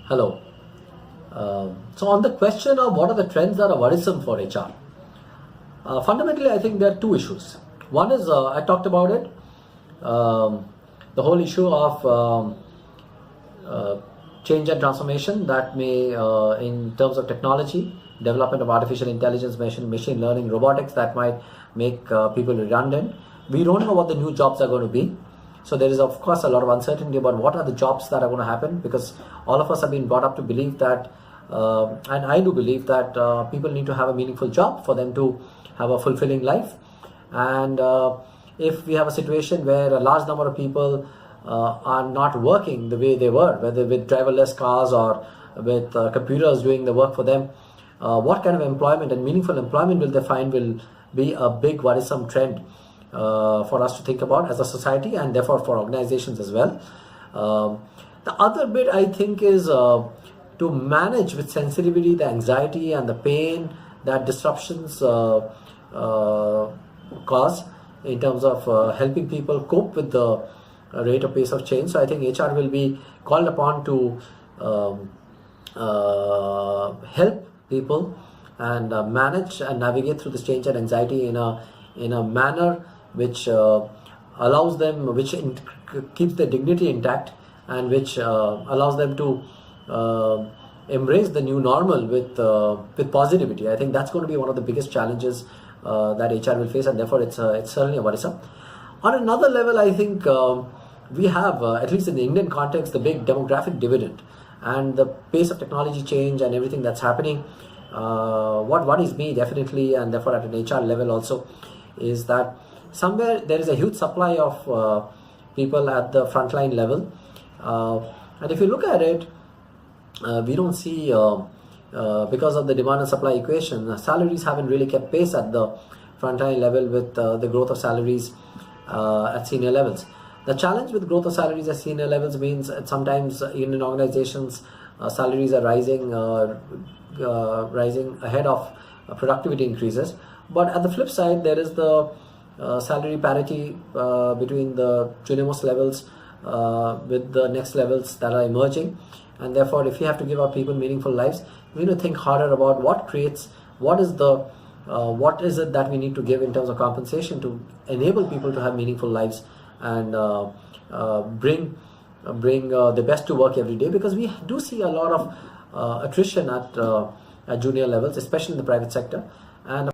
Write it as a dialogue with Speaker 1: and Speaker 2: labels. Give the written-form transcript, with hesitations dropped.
Speaker 1: Hello. So on the question of what are the trends that are worrisome for HR, fundamentally I think there are two issues. One is I talked about it, the whole issue of change and transformation that may, in terms of technology, development of artificial intelligence, machine learning, robotics, that might make people redundant. We don't know what the new jobs are going to be. So there is of course a lot of uncertainty about what are the jobs that are going to happen, because all of us have been brought up to believe that, and I do believe that people need to have a meaningful job for them to have a fulfilling life. And if we have a situation where a large number of people are not working the way they were, whether with driverless cars or with computers doing the work for them, what kind of employment and meaningful employment will they find will be a big worrisome trend for us to think about as a society, and therefore for organizations as well. The other bit I think is to manage with sensitivity the anxiety and the pain that disruptions cause in terms of helping people cope with the rate of pace of change. So I think HR will be called upon to help people and manage and navigate through this change and anxiety in a manner which allows them, which keeps their dignity intact, and which allows them to embrace the new normal with positivity. I think that's going to be one of the biggest challenges that HR will face, and therefore it's certainly a worrisome. On another level, I think we have, at least in the Indian context, the big demographic dividend and the pace of technology change and everything that's happening. What worries me definitely, and therefore at an HR level also, is that somewhere there is a huge supply of people at the frontline level, and if you look at it, we don't see, because of the demand and supply equation, salaries haven't really kept pace at the frontline level with the growth of salaries at senior levels. The challenge with growth of salaries at senior levels means that sometimes in organizations salaries are rising ahead of productivity increases, but at the flip side there is the salary parity between the junior-most levels with the next levels that are emerging. And therefore, if you have to give our people meaningful lives, we need to think harder about what is it that we need to give in terms of compensation to enable people to have meaningful lives and bring the best to work every day, because we do see a lot of attrition at junior levels, especially in the private sector. And